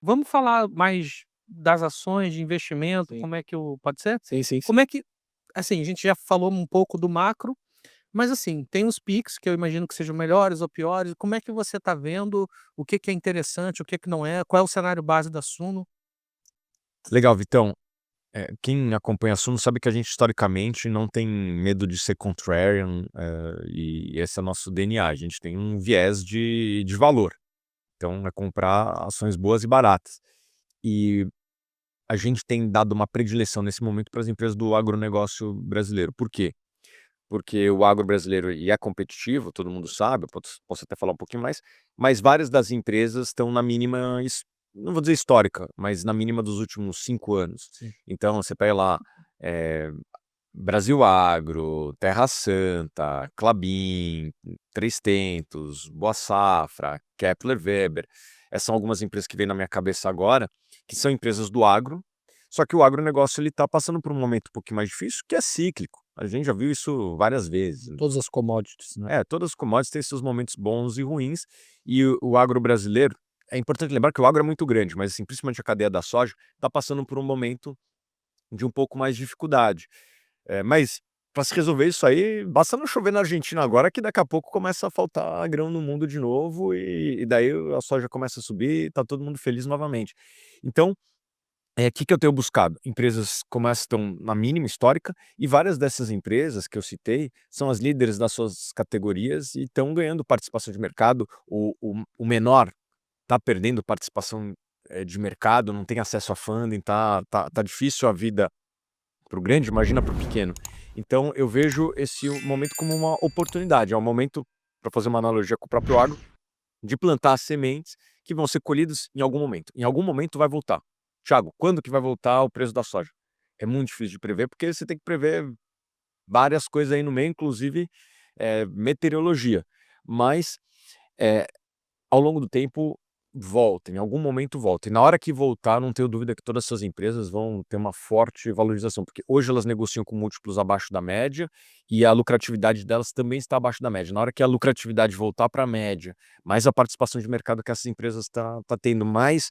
Vamos falar mais das ações de investimento, Sim. como é que o pode ser? Sim, sim, sim. Como é que assim, a gente já falou um pouco do macro, mas assim, tem os PIX que eu imagino que sejam melhores ou piores, como é que você está vendo, o que que é interessante, o que que não é, qual é o cenário base da Suno? Legal, Vitão. Quem acompanha a Suno sabe que a gente historicamente não tem medo de ser contrarian, e esse é o nosso DNA. A gente tem um viés de valor. Então é comprar ações boas e baratas. E a gente tem dado uma predileção nesse momento para as empresas do agronegócio brasileiro. Por quê? Porque o agro brasileiro é competitivo, todo mundo sabe, eu posso até falar um pouquinho mais, mas várias das empresas estão na mínima, não vou dizer histórica, mas na mínima dos últimos 5 anos. Sim. Então você pega lá, eh, Brasil Agro, Terra Santa, Klabin, Três Tentos, Boa Safra, Kepler Weber. Essas são algumas empresas que vêm na minha cabeça agora, que são empresas do agro, só que o agronegócio ele está passando por um momento um pouquinho mais difícil, que é cíclico. A gente já viu isso várias vezes. Todas as commodities, né. Todas as commodities têm seus momentos bons e ruins, e o agro brasileiro é importante lembrar que o agro é muito grande, mas assim, principalmente a cadeia da soja, está passando por um momento de um pouco mais de dificuldade. Mas para se resolver isso aí, basta não chover na Argentina agora que daqui a pouco começa a faltar grão no mundo de novo e daí a soja começa a subir e tá todo mundo feliz novamente. Então, que eu tenho buscado? Empresas como essa estão na mínima histórica e várias dessas empresas que eu citei são as líderes das suas categorias e estão ganhando participação de mercado. O menor está perdendo participação, de mercado, não tem acesso a funding, tá difícil a vida para o grande, imagina para o pequeno. Então eu vejo esse momento como uma oportunidade, é um momento, para fazer uma analogia com o próprio agro, de plantar sementes que vão ser colhidas em algum momento. Em algum momento vai voltar. Thiago, quando que vai voltar o preço da soja? É muito difícil de prever, porque você tem que prever várias coisas aí no meio, inclusive, meteorologia. Mas, eh, ao longo do tempo, volta, em algum momento volta. E na hora que voltar, não tenho dúvida que todas essas empresas vão ter uma forte valorização, porque hoje elas negociam com múltiplos abaixo da média e a lucratividade delas também está abaixo da média. Na hora que a lucratividade voltar para a média, mais a participação de mercado que essas empresas tá tendo, mais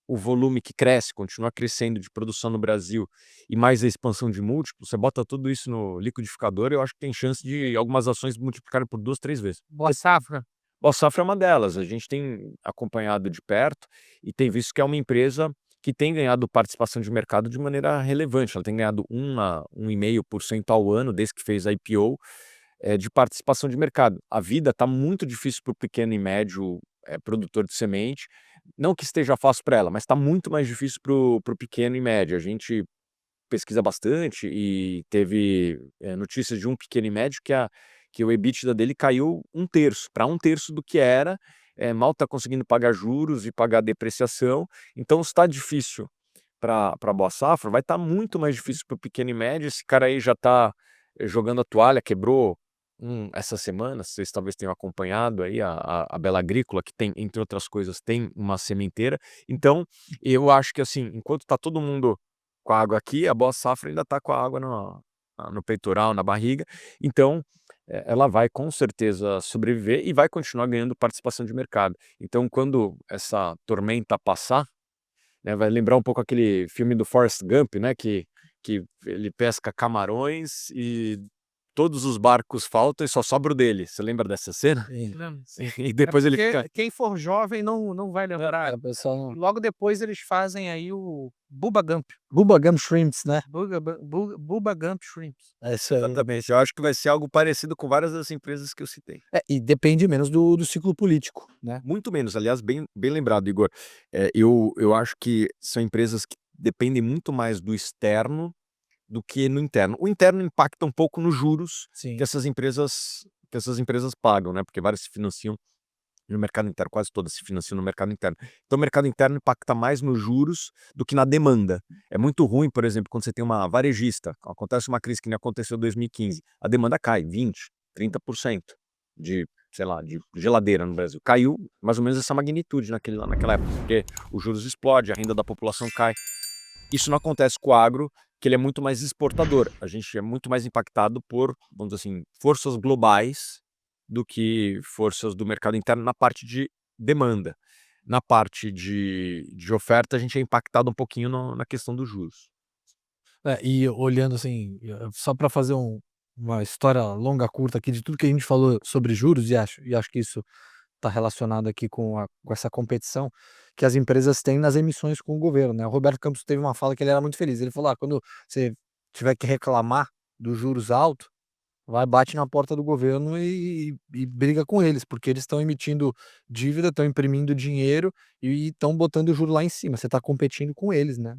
o volume que cresce, continua crescendo de produção no Brasil e mais a expansão de múltiplos, você bota tudo isso no liquidificador, eu acho que tem chance de algumas ações multiplicarem por 2, 3 vezes. Boa safra. Boa Safra é uma delas, a gente tem acompanhado de perto e tem visto que é uma empresa que tem ganhado participação de mercado de maneira relevante, ela tem ganhado 1 a 1,5% ao ano desde que fez a IPO, de participação de mercado. A vida está muito difícil para o pequeno e médio, produtor de semente, não que esteja fácil para ela, mas está muito mais difícil para o pequeno e médio. A gente pesquisa bastante e teve, notícias de um pequeno e médio que o EBITDA dele caiu um terço, para um terço do que era, mal está conseguindo pagar juros e pagar depreciação, então se está difícil para Boa Safra, vai estar muito mais difícil para o pequeno e médio. Esse cara aí já está jogando a toalha, quebrou essa semana, vocês talvez tenham acompanhado aí a Bela Agrícola, que tem, entre outras coisas, tem uma sementeira. Então, eu acho que assim, enquanto está todo mundo com a água aqui, a Boa Safra ainda está com a água no peitoral, na barriga. Então, ela vai com certeza sobreviver e vai continuar ganhando participação de mercado. Então, quando essa tormenta passar, né, vai lembrar um pouco aquele filme do Forrest Gump, né, que ele pesca camarões e todos os barcos faltam e só sobra o dele. Você lembra dessa cena? Sim. Lembro. E É depois ele porque fica quem for jovem não vai lembrar. o pessoal não. Logo depois eles fazem aí o Bubba Gump. Bubba Gump Shrimps, né? Bubba Gump Shrimps. É isso aí. Exatamente, eu acho que vai ser algo parecido com várias das empresas que eu citei. E depende menos do ciclo político, né? Muito menos, aliás, bem lembrado, Igor. Eu acho que são empresas que dependem muito mais do externo do que no interno. O interno impacta um pouco nos juros Sim. que essas empresas pagam, né, porque várias se financiam no mercado interno, quase todas se financiam no mercado interno. Então o mercado interno impacta mais nos juros do que na demanda. É muito ruim, por exemplo, quando você tem uma varejista, acontece uma crise que nem aconteceu em 2015, a demanda cai 20, 30% de, sei lá, de geladeira no Brasil. Caiu mais ou menos essa magnitude naquela época, porque os juros explodem, a renda da população cai. Isso não acontece com o agro, que ele é muito mais exportador. A gente é muito mais impactado por, vamos dizer assim, forças globais do que forças do mercado interno na parte de demanda. na parte de oferta, a gente é impactado um pouquinho na questão dos juros. E olhando assim, só para fazer uma história longa, curta aqui de tudo que a gente falou sobre juros, e acho que isso está relacionado aqui com essa competição que as empresas têm nas emissões com o governo, né. O Roberto Campos teve uma fala que ele era muito feliz, ele falou: "Quando você tiver que reclamar dos juros altos, vai, bate na porta do governo e briga com eles, porque eles estão emitindo dívida, estão imprimindo dinheiro e estão botando o juro lá em cima, você está competindo com eles, né,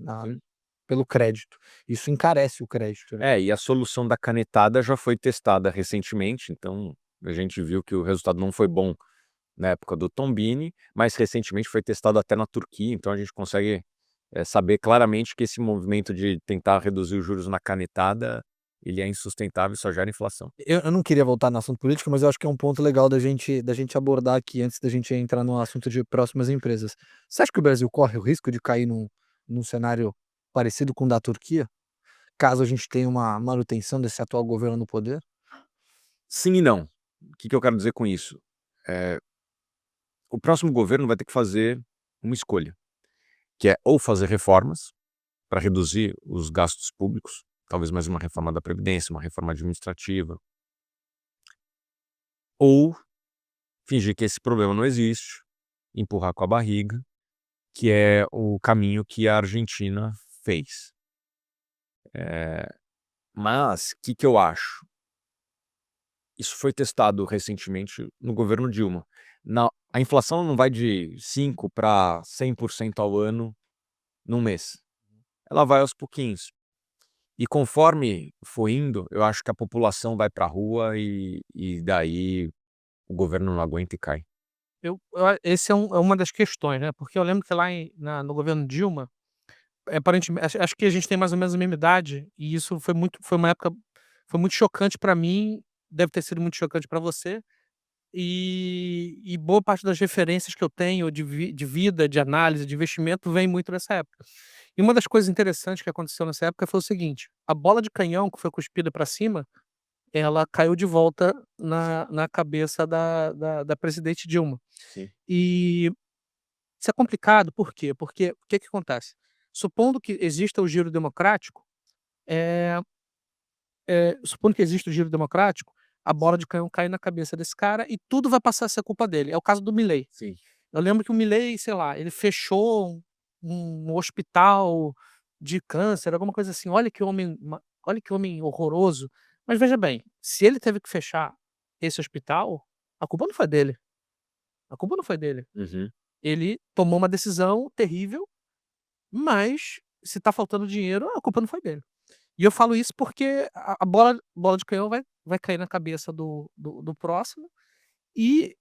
pelo crédito. Isso encarece o crédito, né. E a solução da canetada já foi testada recentemente, então a gente viu que o resultado não foi bom na época do Tombini, mas recentemente foi testado até na Turquia, então a gente consegue, saber claramente que esse movimento de tentar reduzir os juros na canetada, ele é insustentável e só gera inflação. Eu não queria voltar no assunto político, mas eu acho que é um ponto legal da gente abordar aqui antes da gente entrar no assunto de próximas empresas. Você acha que o Brasil corre o risco de cair num cenário parecido com o da Turquia, caso a gente tenha uma manutenção desse atual governo no poder? Sim e não. O que que eu quero dizer com isso? Eh, o próximo governo vai ter que fazer uma escolha, que é ou fazer reformas para reduzir os gastos públicos, talvez mais uma reforma da previdência, uma reforma administrativa, ou fingir que esse problema não existe, empurrar com a barriga, que é o caminho que a Argentina fez. Mas o que que eu acho? Isso foi testado recentemente no governo Dilma. A inflação não vai de 5 para 100% ao ano num mês. Ela vai aos pouquinhos. E conforme for indo, eu acho que a população vai para a rua e daí o governo não aguenta e cai. Esse é uma das questões, né, porque eu lembro que lá no governo Dilma, aparentemente acho que a gente tem mais ou menos a mesma idade, e isso foi uma época foi muito chocante pra mim, deve ter sido muito chocante pra você, e boa parte das referências que eu tenho de vida, de análise, de investimento, vem muito dessa época. E uma das coisas interessantes que aconteceu nessa época foi o seguinte: a bola de canhão que foi cuspida pra cima, ela caiu de volta na cabeça da presidente Dilma. Sim. E isso é complicado, por quê? Porque o que que acontece? Supondo que exista o giro democrático, eh supondo que exista o giro democrático, a bola de canhão cai na cabeça desse cara e tudo vai passar a ser culpa dele. É o caso do Milei. Sim. Eu lembro que o Milei, sei lá, ele fechou um hospital de câncer, alguma coisa assim. Olha que homem horroroso. Mas veja bem, se ele teve que fechar esse hospital, a culpa não foi dele. A culpa não foi dele. Uhum. Ele tomou uma decisão terrível, mas se tá faltando dinheiro, a culpa não foi dele. E eu falo isso porque a bola de canhão vai cair na cabeça do próximo e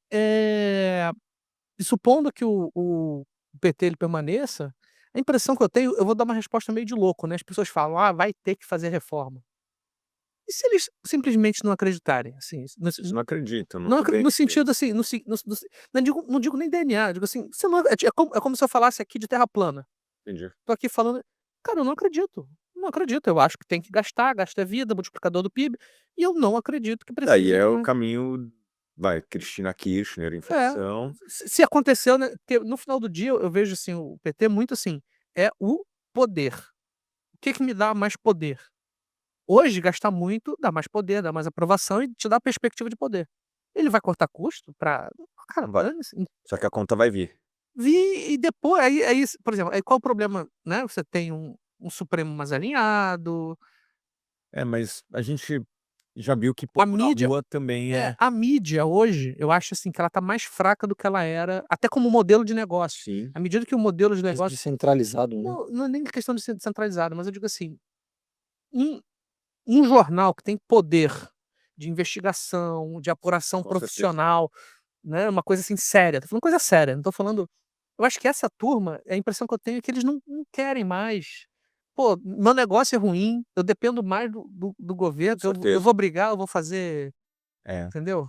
supondo que o PT ele permaneça, a impressão que eu tenho, eu vou dar uma resposta meio de louco, né, as pessoas falam: "Ah, vai ter que fazer reforma". E se eles simplesmente não acreditarem, assim, Vocês não acreditam, não não acre vê no que sentido assim, no se no no não digo nem DNA, digo assim, você não é como se eu falasse aqui de terra plana. entendi. Tô aqui falando, cara, eu não acredito, não acredito, eu acho que tem que gastar, gasto é vida, multiplicador do PIB, e eu não acredito que Daí precise é o caminho, vai, Cristina Kirchner, é, inflação. se aconteceu, né, porque no final do dia eu vejo, assim, o PT muito assim, é o poder. O que que me dá mais poder? Hoje gastar muito dá mais poder, dá mais aprovação e te dá perspectiva de poder. Ele vai cortar custo pra cara, Não vai. dane-se. Só que a conta vai vir. Vi e depois aí, por exemplo, aí qual o problema, né, você tem um Supremo mais alinhado, Mas a gente já viu que a povo na mídia rua também é. a mídia hoje, eu acho, assim, que ela tá mais fraca do que ela era, até como modelo de negócio. Sim. À medida que o modelo de Mais negócio descentralizado, né. não é nem questão de ser descentralizado, mas eu digo assim, um um jornal que tem poder de investigação, de apuração Com certeza. profissional, né, uma coisa assim séria, tô falando coisa séria, não tô falando eu acho que essa turma, a impressão que eu tenho é que eles não querem mais. "Pô, meu negócio é ruim, eu dependo mais do governo, Com eu certeza. vou brigar, eu vou fazer", É. entendeu?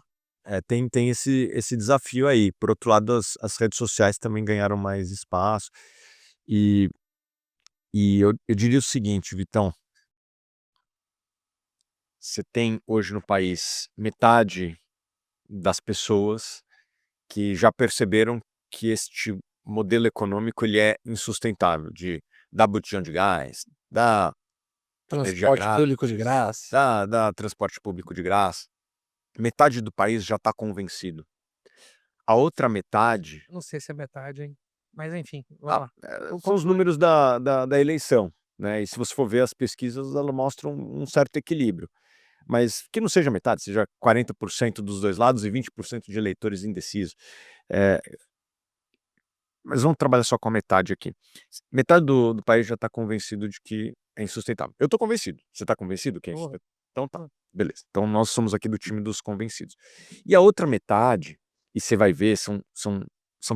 Tem esse desafio aí. Por outro lado, as redes sociais também ganharam mais espaço. E eu diria o seguinte, Vitão, você tem hoje no país metade das pessoas que já perceberam que este modelo econômico ele é insustentável, de dar botijão de gás, dar energia Transporte grátis, público de graça. dar transporte público de graça. Metade do país já está convencido. A outra metade Não sei se é metade, hein. Mas enfim, vai ah, lá. são os números da eleição, né, e se você for ver as pesquisas, elas mostram um certo equilíbrio. Mas que não seja metade, seja 40% dos 2 lados e 20% de eleitores indecisos. Eh, mas vamos trabalhar só com a metade aqui. Metade do país já está convencido de que é insustentável. Eu estou convencido. Você está convencido que é Porra. insustentável? Então tá, beleza. Então nós somos aqui do time dos convencidos. E a outra metade, e você vai ver, são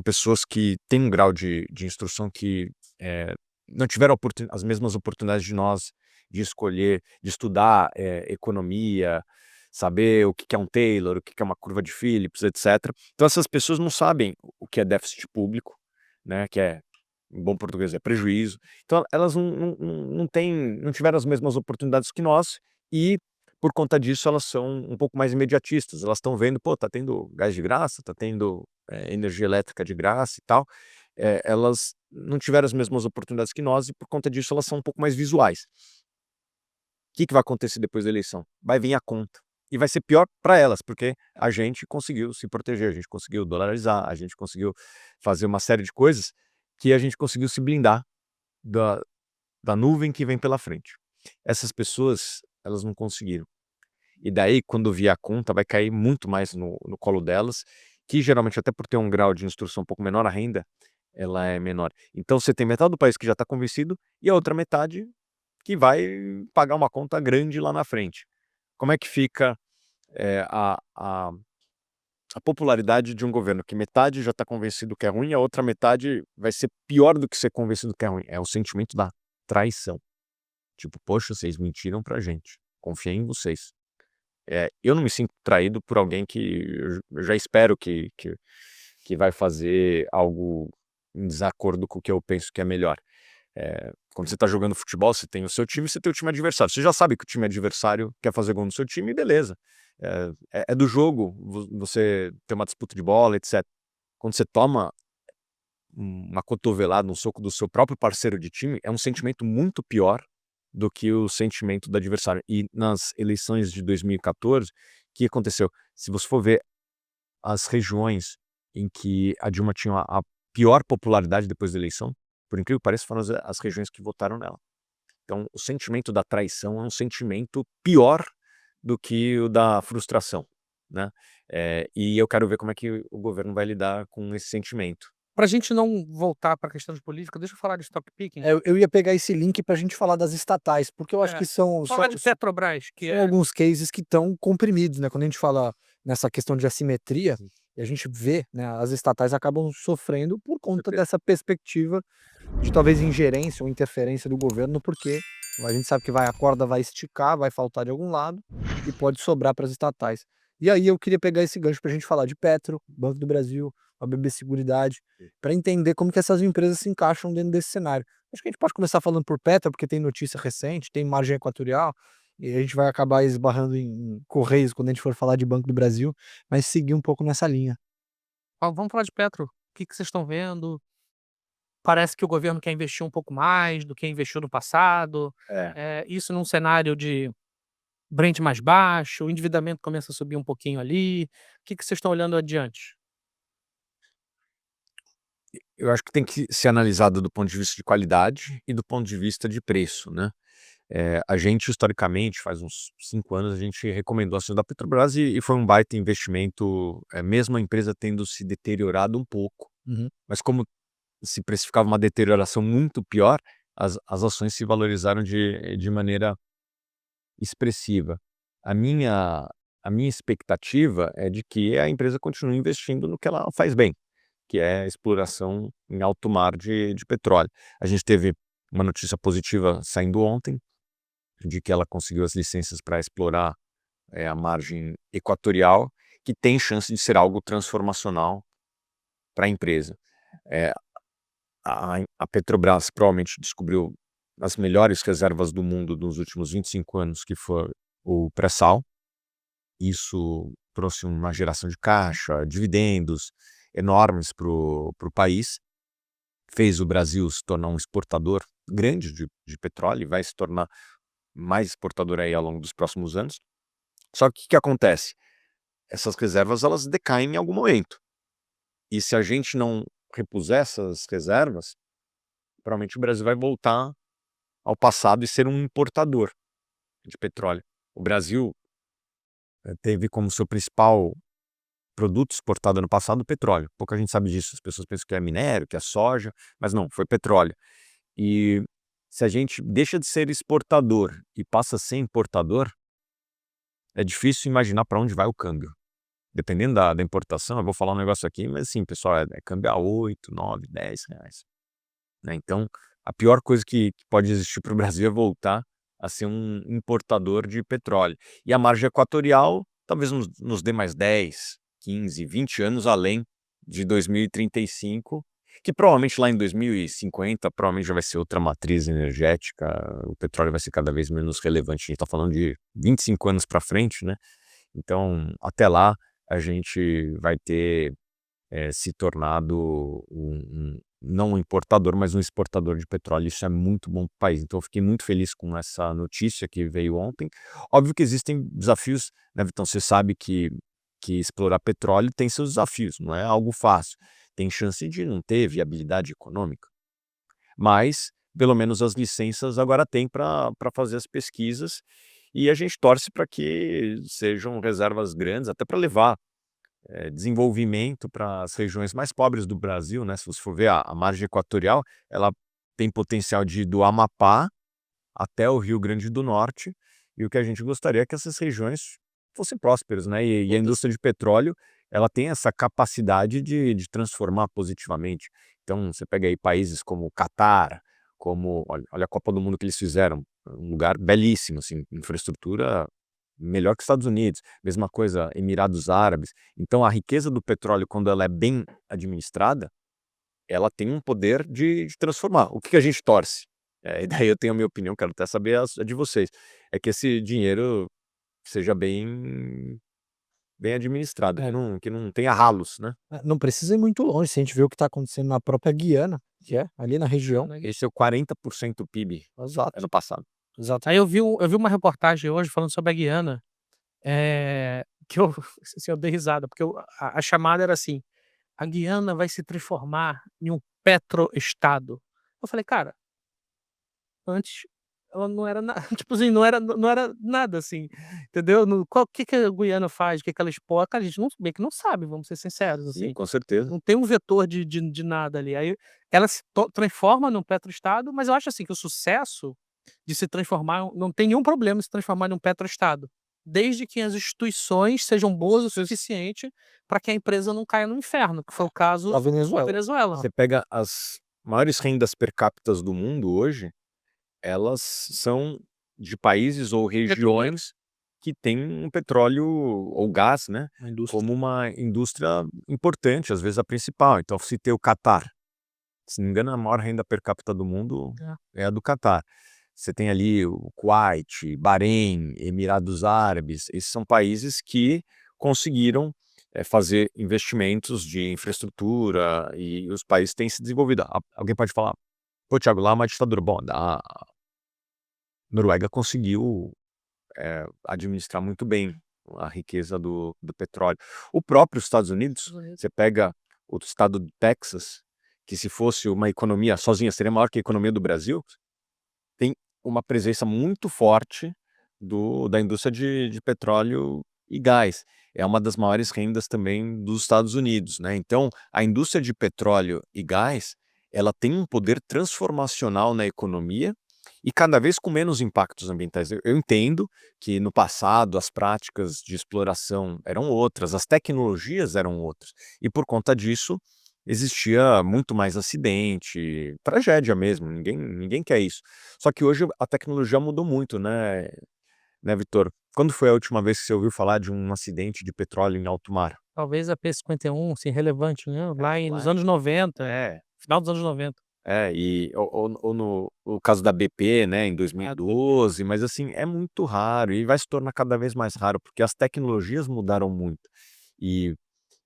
pessoas que têm um grau de instrução que não tiveram as mesmas oportunidades de nós de escolher, de estudar economia, saber o que que é um Taylor, o que que é uma curva de Phillips, etc. Então essas pessoas não sabem o que é déficit público, né, que é, em bom português, é prejuízo. Então elas não tiveram as mesmas oportunidades que nós e, por conta disso, elas são um pouco mais imediatistas. Elas estão vendo, pô, tá tendo gás de graça, tá tendo energia elétrica de graça e tal. Elas não tiveram as mesmas oportunidades que nós e, por conta disso, elas são um pouco mais visuais. O que que vai acontecer depois da eleição? Vai vir a conta. E vai ser pior para elas, porque a gente conseguiu se proteger, a gente conseguiu dolarizar, a gente conseguiu fazer uma série de coisas que a gente conseguiu se blindar da, da nuvem que vem pela frente. Essas pessoas, elas não conseguiram. E daí, quando vier a conta, vai cair muito mais no colo delas, que geralmente, até por ter um grau de instrução um pouco menor, a renda, ela é menor. Então, você tem metade do país que já está convencido e a outra metade que vai pagar uma conta grande lá na frente. Como é que fica a popularidade de um governo que metade já está convencido que é ruim, a outra metade vai ser pior do que ser convencido que é ruim? É o sentimento da traição. Tipo, poxa, vocês mentiram pra gente. Confiei em vocês. Eu não me sinto traído por alguém que eu já espero que vai fazer algo em desacordo com o que eu penso que é melhor. Quando você está jogando futebol, você tem o seu time e você tem o time adversário. Você já sabe que o time adversário quer fazer gol no seu time, beleza. É do jogo você ter uma disputa de bola, etc. Quando você toma uma cotovelada, um soco do seu próprio parceiro de time, é um sentimento muito pior do que o sentimento do adversário. E nas eleições de 2014, o que aconteceu? Se você for ver as regiões em que a Dilma tinha a pior popularidade depois da eleição, por incrível que pareça, foram as regiões que votaram nela. Então, o sentimento da traição é um sentimento pior do que o da frustração, né? E eu quero ver como é que o governo vai lidar com esse sentimento. Pra gente não voltar pra questão de política, deixa eu falar de stock picking. Eu ia pegar esse link pra gente falar das estatais, porque eu acho É, que são falar de Petrobras, que são é alguns cases que estão comprimidos, né, quando a gente fala nessa questão de assimetria, e a gente vê, né, as estatais acabam sofrendo por conta Certeza. dessa perspectiva de talvez ingerência ou interferência do governo, porque a gente sabe que a corda vai esticar, vai faltar de algum lado e pode sobrar para as estatais. E aí eu queria pegar esse gancho para a gente falar de Petro, Banco do Brasil, a BB Seguridade, para entender como que essas empresas se encaixam dentro desse cenário. Acho que a gente pode começar falando por Petro, porque tem notícia recente, tem margem equatorial, e a gente vai acabar esbarrando em Correios quando a gente for falar de Banco do Brasil, mas seguir um pouco nessa linha. vamos falar de Petro. O que que vocês estão vendo? Parece que o governo quer investir um pouco mais do que investiu no passado. É. Isso num cenário de Brent mais baixo, o endividamento começa a subir um pouquinho ali. O que que vocês estão olhando adiante? Eu acho que tem que ser analisado do ponto de vista de qualidade e do ponto de vista de preço, né? A gente, historicamente, faz uns 5 anos, a gente recomendou ações da Petrobras e foi um baita investimento, mesmo a empresa tendo se deteriorado um pouco. Uhum. Mas como se precificava uma deterioração muito pior, as ações se valorizaram de maneira expressiva. A minha, a minha expectativa é de que a empresa continue investindo no que ela faz bem, que é a exploração em alto mar de petróleo. A gente teve uma notícia positiva saindo ontem, de que ela conseguiu as licenças para explorar a margem equatorial, que tem chance de ser algo transformacional para a empresa. É, a Petrobras provavelmente descobriu as melhores reservas do mundo nos últimos 25 anos, que foi o pré-sal. Isso trouxe uma geração de caixa, dividendos enormes para o país. fez o Brasil se tornar um exportador grande de petróleo e vai se tornar mais exportador aí ao longo dos próximos anos. Só que o que acontece? Essas reservas elas decaem em algum momento. E se a gente não repuser essas reservas, provavelmente o Brasil vai voltar ao passado e ser um importador de petróleo. O Brasil teve como seu principal produto exportado no passado o petróleo. Pouca gente sabe disso. As pessoas pensam que é minério, que é soja, mas não, foi petróleo. E se a gente deixa de ser exportador e passa a ser importador, é difícil imaginar para onde vai o câmbio. Dependendo da importação, eu vou falar um negócio aqui, mas assim, pessoal, é câmbio a 8, 9, 10 reais. Né? Então, a pior coisa que pode existir para o Brasil é voltar a ser um importador de petróleo. E a margem equatorial talvez nos dê mais 10, 15, 20 anos além de 2035, que provavelmente lá em 2050 provavelmente já vai ser outra matriz energética, o petróleo vai ser cada vez menos relevante. A gente está falando de 25 anos para frente, né? Então, até lá, a gente vai ter se tornado não um importador, mas um exportador de petróleo. Isso é muito bom para o país. Então, eu fiquei muito feliz com essa notícia que veio ontem. Óbvio que existem desafios, né, Vitão? Você sabe que explorar petróleo tem seus desafios, não é algo fácil. Tem chance de não ter viabilidade econômica. Mas, pelo menos, as licenças agora tem para fazer as pesquisas e a gente torce para que sejam reservas grandes, até para levar desenvolvimento para as regiões mais pobres do Brasil, né? Se você for ver a margem equatorial, ela tem potencial de ir do Amapá até o Rio Grande do Norte, e o que a gente gostaria é que essas regiões fossem prósperas, né? E a indústria de petróleo, ela tem essa capacidade de transformar positivamente. Então, você pega aí países como o Catar, como, olha a Copa do Mundo que eles fizeram, um lugar belíssimo, assim, infraestrutura melhor que Estados Unidos, mesma coisa, Emirados Árabes. Então, a riqueza do petróleo, quando ela é bem administrada, ela tem um poder de transformar. O que a gente torce? E daí eu tenho a minha opinião, quero até saber a de vocês. É que esse dinheiro seja bem administrado, É, que não tenha ralos, né? não precisa ir muito longe, se a gente vê o que está acontecendo na própria Guiana, que é ali na região. Esse é o 40% do PIB Exato, ano passado. exato. Aí eu vi uma reportagem hoje falando sobre a Guiana, que eu assim, eu dei risada, porque a chamada era assim: "A Guiana vai se transformar em um petroestado". Eu falei: "Cara, antes ela não era nada tipo assim, não era nada assim, entendeu? No qual que a Guiana faz, o que ela exporta, cara, a gente não meio que não sabe, vamos ser sinceros, Sim, assim. com certeza. Não tem um vetor de nada ali. Aí ela se transforma num petroestado, mas eu acho assim que o sucesso de se transformar não tem nenhum problema em se transformar num petroestado, desde que as instituições sejam boas o suficiente para que a empresa não caia no inferno, que foi o caso Da da Venezuela. Venezuela. Você pega as maiores rendas per capita do mundo hoje, elas são de países ou Petroleiro. regiões que têm um petróleo ou gás, né, A indústria. como uma indústria importante, às vezes a principal. Então, citei o Catar. Se não me engano, a maior renda per capita do mundo É. é a do Catar. Você tem ali o Kuwait, Bahrein, Emirados Árabes. Esses são países que conseguiram fazer investimentos de infraestrutura e os países têm se desenvolvido. Alguém pode falar, pô, Thiago, lá é uma ditadura. Bom, a Noruega conseguiu administrar muito bem a riqueza do petróleo. O próprio Estados Unidos, você pega o estado do Texas, que se fosse uma economia sozinha seria maior que a economia do Brasil, tem uma presença muito forte da indústria de petróleo e gás. É uma das maiores rendas também dos Estados Unidos, né? Então, a indústria de petróleo e gás, ela tem um poder transformacional na economia e cada vez com menos impactos ambientais. Eu entendo que no passado as práticas de exploração eram outras, as tecnologias eram outras, e por conta disso existia muito mais acidente, tragédia mesmo, ninguém quer isso. Só que hoje a tecnologia mudou muito, né, Vitor? Quando foi a última vez que você ouviu falar de um acidente de petróleo em alto mar? Talvez a P-51, assim, relevante, né, lá nos Lá anos 90, é, final dos anos 90. e ou no o caso da BP, né, em É, 2012, mas assim, é muito raro e vai se tornar cada vez mais raro, porque as tecnologias mudaram muito. E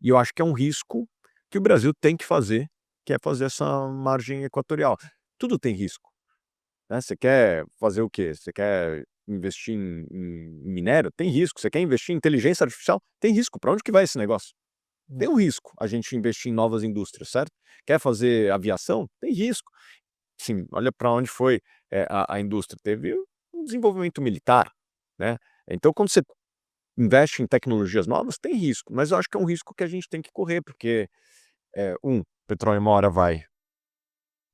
eu acho que é um risco que o Brasil tem que fazer, que é fazer essa margem equatorial. Tudo tem risco, né? Você quer fazer o quê? Você quer investir em minério? Tem risco. Você quer investir em inteligência artificial? Tem risco. Para onde que vai esse negócio? Tem um risco a gente investir em novas indústrias, certo? Quer fazer aviação? Tem risco. Sim, olha para onde foi a indústria. Teve um desenvolvimento militar, né? Então, quando você investe em tecnologias novas, tem risco, mas eu acho que é um risco que a gente tem que correr, porque, petróleo uma hora vai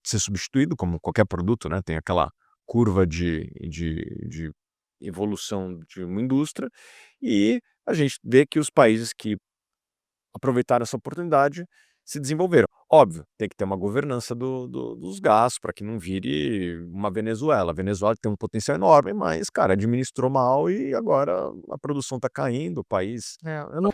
ser substituído, como qualquer produto, né? Tem aquela curva de evolução de uma indústria, e a gente vê que os países que aproveitaram essa oportunidade se desenvolveram. Óbvio, tem que ter uma governança dos gastos para que não vire uma Venezuela. A Venezuela tem um potencial enorme, mas, cara, administrou mal e agora a produção está caindo, o país É, eu não